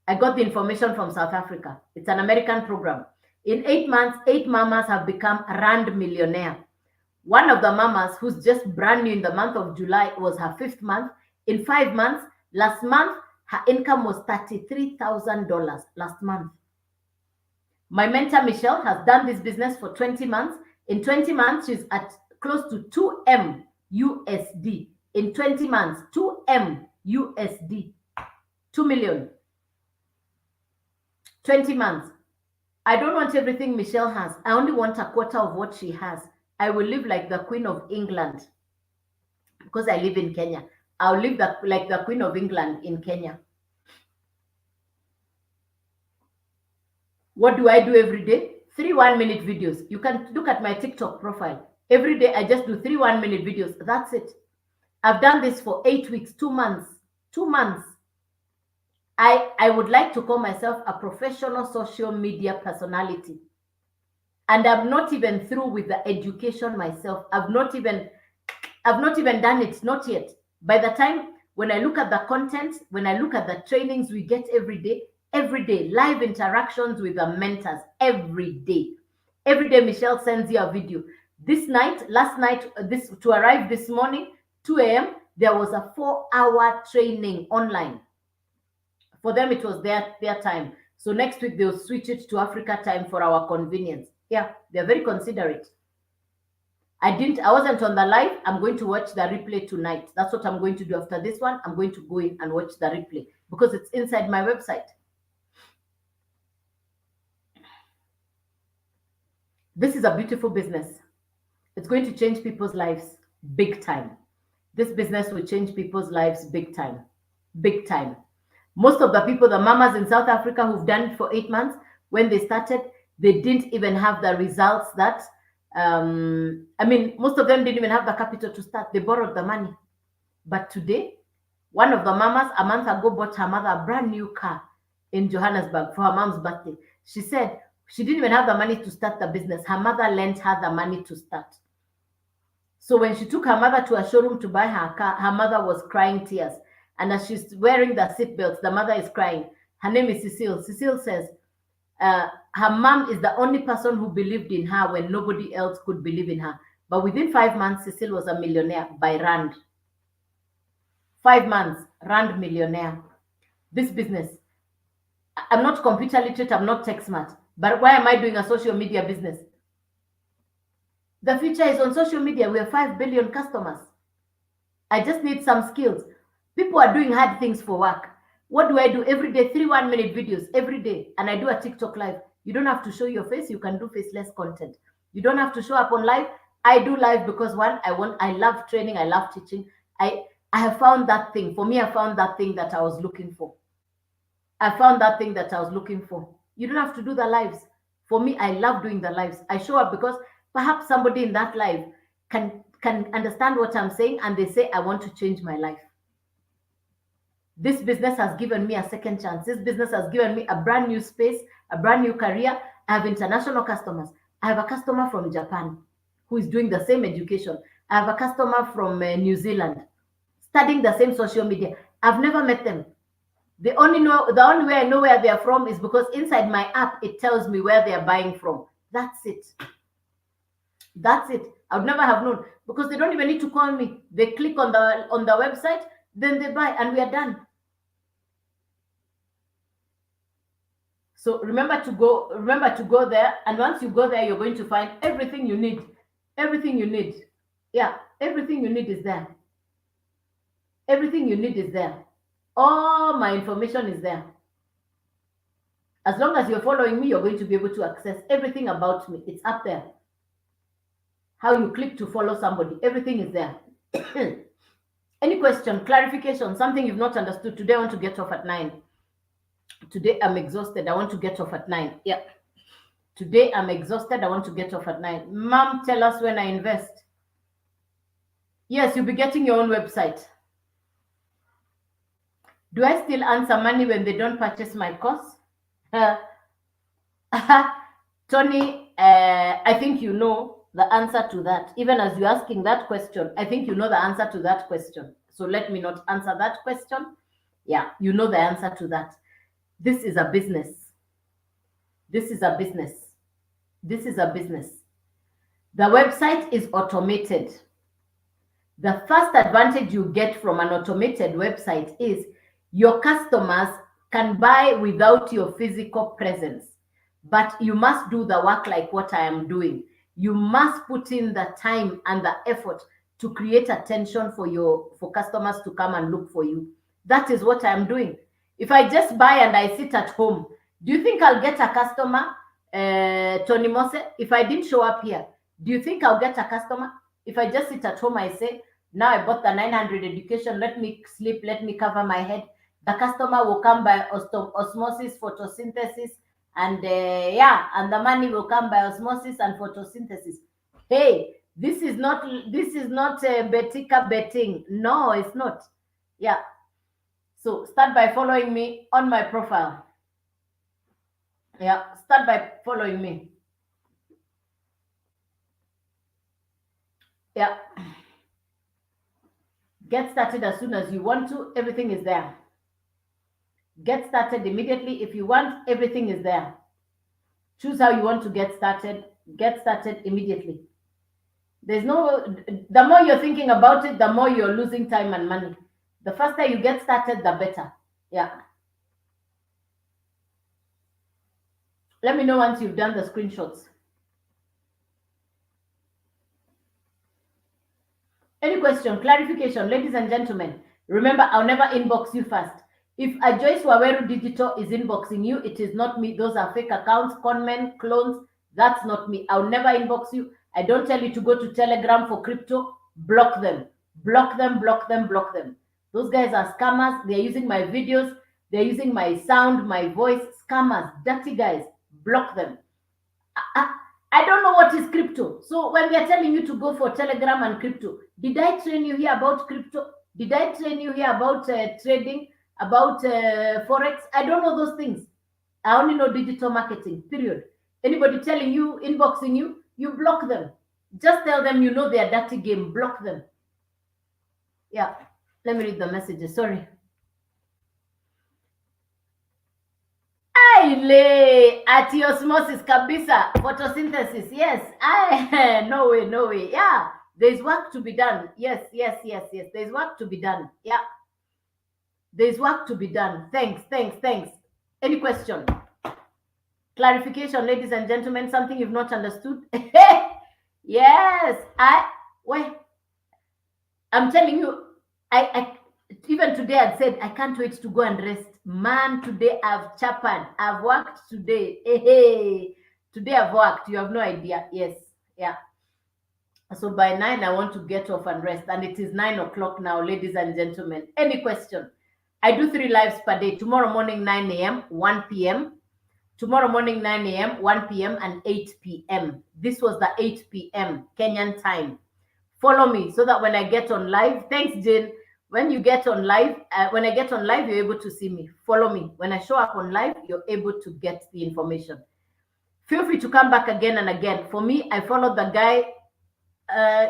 I got the information from South Africa. It's an American program. In 8 months, 8 mamas have become a rand millionaire. One of the mamas, who's just brand new in the month of July, was her 5th month. In 5 months, last month, her income was $33,000 last month. My mentor, Michelle, has done this business for 20 months. In 20 months, she's at close to 2M USD. In 20 months, 2M USD, 2 million. 20 months. I don't want everything Michelle has. I only want a quarter of what she has. I will live like the Queen of England because I live in Kenya. I'll live like the Queen of England in Kenya. What do I do every day? 3 1-minute videos. You can look at my TikTok profile. Every day I just do 3 1-minute videos. That's it. I've done this for 8 weeks, 2 months. 2 months. I would like to call myself a professional social media personality. And I'm not even through with the education myself. I've not even done it, not yet. By the time when I look at the content, when I look at the trainings we get every day, live interactions with the mentors every day. Every day, Michelle sends you a video. Last night, this to arrive this morning, 2 a.m., there was a 4-hour training online. For them, it was their time. So next week, they'll switch it to Africa time for our convenience. Yeah, they're very considerate. I wasn't on the live. I'm going to watch the replay tonight. That's what I'm going to do after this one. I'm going to go in and watch the replay because it's inside my website. This is a beautiful business. It's going to change people's lives big time. This business will change people's lives big time. Big time. Most of the people, the mamas in South Africa who've done it for 8 months, when they started, they didn't even have the results that most of them didn't even have the capital to start. They borrowed the money. But today, one of the mamas a month ago bought her mother a brand new car in Johannesburg for her mom's birthday. She said she didn't even have the money to start the business. Her mother lent her the money to start. So when she took her mother to a showroom to buy her car, her mother was crying tears. And as she's wearing the seatbelts, the mother is crying. Her name is Cecile. Cecile says, her mom is the only person who believed in her when nobody else could believe in her. But within 5 months, Cecile was a millionaire by Rand. 5 months, Rand millionaire. This business. I'm not computer literate, I'm not tech smart. But why am I doing a social media business? The future is on social media. We have 5 billion customers. I just need some skills. People are doing hard things for work. What do I do every day? 3 1-minute videos every day. And I do a TikTok live. You don't have to show your face. You can do faceless content. You don't have to show up on live. I do live because one, I love training. I love teaching. I have found that thing. For me, I found that thing that I was looking for. You don't have to do the lives. For me, I love doing the lives. I show up because perhaps somebody in that live can understand what I'm saying and they say, I want to change my life. This business has given me a second chance. This business has given me a brand new space, a brand new career. I have international customers. I have a customer from Japan who is doing the same education. I have a customer from New Zealand studying the same social media. I've never met them. The only way I know where they are from is because inside my app, it tells me where they are buying from. That's it. I would never have known because they don't even need to call me. They click on the website, then they buy, and we are done. So remember to go there, and once you go there, you're going to find everything you need. Everything you need. Yeah, everything you need is there. Everything you need is there. All my information is there. As long as you're following me, you're going to be able to access everything about me. It's up there. How you click to follow somebody, everything is there. Any question, clarification, something you've not understood? Today I want to get off at 9. Today I'm exhausted. I want to get off at 9. Yeah. Today I'm exhausted. I want to get off at 9. Mom, tell us when I invest. Yes, you'll be getting your own website. Do I still answer money when they don't purchase my course? Tony, I think you know the answer to that. Even as you're asking that question, I think you know the answer to that question. So let me not answer that question. Yeah, you know the answer to that. This is a business. This is a business. This is a business. The website is automated. The first advantage you get from an automated website is your customers can buy without your physical presence. But you must do the work like what I am doing. You must put in the time and the effort to create attention for customers to come and look for you. That is what I'm doing. If I just buy and I sit at home, do you think I'll get a customer, Tony Mose? If I didn't show up here, do you think I'll get a customer? If I just sit at home, I say, now I bought the 900 education, let me sleep, let me cover my head. The customer will come by osmosis, photosynthesis, and and the money will come by osmosis and photosynthesis. Hey, this is not Betika betting. No, it's not. Yeah. So start by following me on my profile. Yeah, start by following me. Yeah, get started as soon as you want to. Everything is there. Get started immediately if you want. Everything is there. Choose how you want to get started. Get started immediately. There's no, the more you're thinking about it, the more you're losing time and money. The faster you get started, the better. Yeah. Let me know once you've done the screenshots. Any question, clarification, ladies and gentlemen, remember, I'll never inbox you first. If a Joyce Waweru Digital is inboxing you, it is not me. Those are fake accounts, conmen, clones. That's not me. I'll never inbox you. I don't tell you to go to Telegram for crypto. Block them. Block them, block them, block them. Those guys are scammers. They're using my videos. They're using my sound, my voice. Scammers, dirty guys. Block them. I don't know what is crypto. So when they're telling you to go for Telegram and crypto, did I train you here about crypto? Did I train you here about trading, about forex? I don't know those things. I only know digital marketing, period. Anybody telling you, inboxing you, you block them. Just tell them you know their dirty game. Block them. Yeah. Let me read the messages. Sorry. Ile ati osmosis kabisa, photosynthesis. Yes. No way, no way. Yeah. There's work to be done. Yes, yes, yes, yes. There's work to be done. Yeah. There's work to be done. Thanks, thanks, thanks. Any question? Clarification, ladies and gentlemen, something you've not understood? Yes. Wait. I'm telling you, I even today I'd said I can't wait to go and rest. Man, today I've chappered. I've worked today. Hey, today I've worked. You have no idea. Yes. Yeah. So by 9, I want to get off and rest. And it is 9 o'clock now, ladies and gentlemen. Any question? I do 3 lives per day. Tomorrow morning, 9 a.m., 1 p.m. Tomorrow morning, 9 a.m., 1 p.m., and 8 p.m. This was the 8 p.m. Kenyan time. Follow me so that when I get on live, thanks, Jane. When you get on live, when I get on live, you're able to see me. Follow me. When I show up on live, you're able to get the information. Feel free to come back again and again. For me, I followed the guy.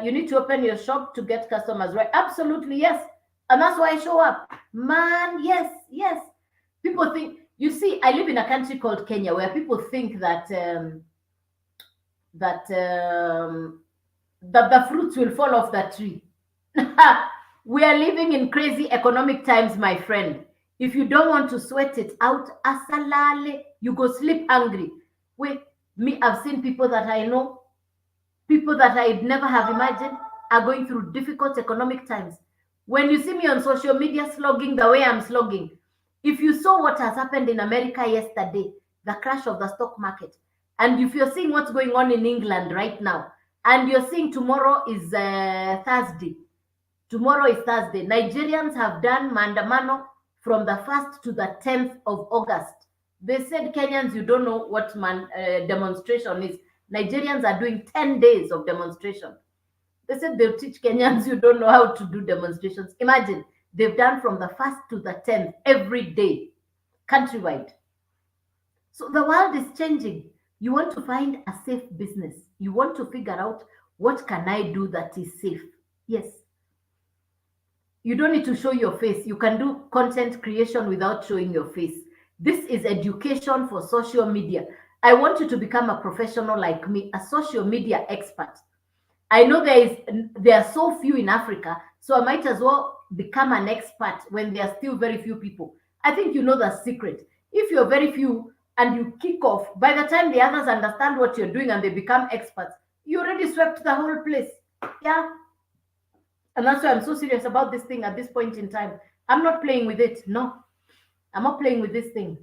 You need to open your shop to get customers, right? Absolutely, yes. And that's why I show up. Man, yes, yes. People think, you see, I live in a country called Kenya where people think that the fruits will fall off the tree. We are living in crazy economic times, my friend. If you don't want to sweat it out, asalale, you go sleep hungry. Wait, me, I've seen people that I know, people that I'd never have imagined are going through difficult economic times. When you see me on social media slogging the way I'm slogging, if you saw what has happened in America yesterday, the crash of the stock market, and if you're seeing what's going on in England right now, and you're seeing tomorrow is Thursday. Tomorrow is Thursday. Nigerians have done mandamano from the 1st to the 10th of August. They said, Kenyans, you don't know what demonstration is. Nigerians are doing 10 days of demonstration. They said they'll teach Kenyans you don't know how to do demonstrations. Imagine, they've done from the 1st to the 10th every day, countrywide. So the world is changing. You want to find a safe business. You want to figure out, what can I do that is safe? Yes. You don't need to show your face. You can do content creation without showing your face. This is education for social media. I want you to become a professional like me, a social media expert. I know there are so few in Africa, so I might as well become an expert when there are still very few people. I think you know the secret. If you're very few and you kick off, by the time the others understand what you're doing and they become experts, you already swept the whole place. Yeah. And that's why I'm so serious about this thing at this point in time. I'm not playing with it. No, I'm not playing with this thing.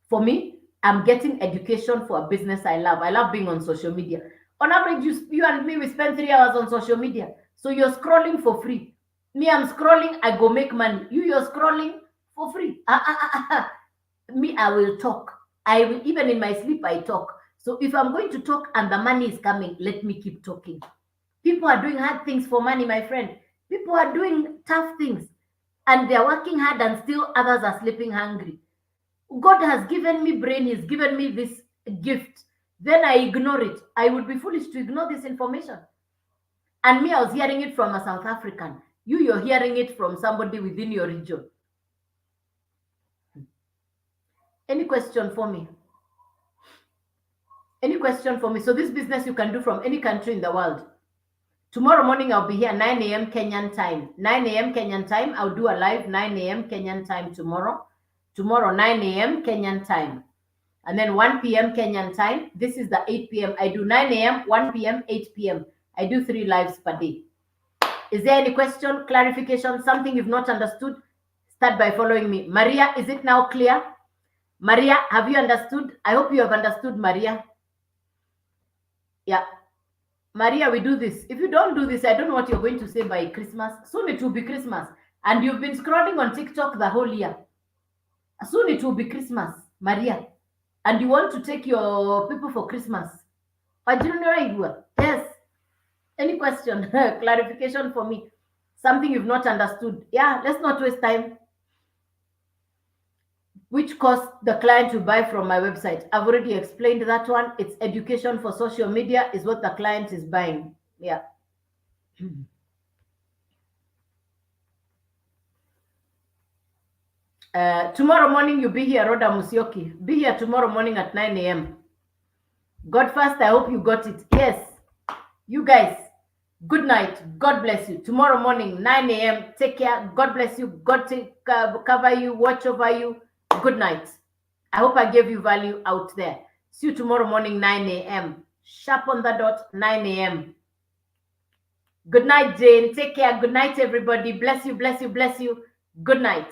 For me, I'm getting education for a business I love. I love being on social media. On average, you and me, we spend 3 hours on social media. So you're scrolling for free. Me, I'm scrolling, I go make money. You're scrolling for free. Me, I will talk. I will, even in my sleep, I talk. So if I'm going to talk and the money is coming, let me keep talking. People are doing hard things for money, my friend. People are doing tough things. and they're working hard and still others are sleeping hungry. God has given me brain, He's given me this gift. Then I ignore it. I would be foolish to ignore this information. And me, I was hearing it from a South African. You're hearing it from somebody within your region. Any question for me? Any question for me? So this business you can do from any country in the world. Tomorrow morning, I'll be here 9 a.m. Kenyan time. 9 a.m. Kenyan time. I'll do a live 9 a.m. Kenyan time tomorrow. Tomorrow, 9 a.m. Kenyan time. And then 1 p.m. Kenyan time. This is the 8 p.m. I do 9 a.m., 1 p.m., 8 p.m. I do 3 lives per day. Is there any question, clarification, something you've not understood? Start by following me. Maria, is it now clear? Maria, have you understood? I hope you have understood, Maria. Yeah. Maria, we do this. If you don't do this, I don't know what you're going to say by Christmas. Soon it will be Christmas. And you've been scrolling on TikTok the whole year. Soon it will be Christmas, Maria. And you want to take your people for Christmas. Yes. Any question, clarification for me? Something you've not understood? Yeah, let's not waste time. Which course the client will buy from my website? I've already explained that one. It's education for social media is what the client is buying. Yeah. Tomorrow morning, you'll be here, Rhoda Musyoki. Be here tomorrow morning at 9 a.m. God first, I hope you got it. Yes. You guys, good night. God bless you. Tomorrow morning, 9 a.m. Take care. God bless you. God take cover you, watch over you. Good night. I hope I gave you value out there. See you tomorrow morning, 9 a.m. Sharp on the dot, 9 a.m. Good night, Jane. Take care. Good night, everybody. Bless you, bless you, bless you. Good night.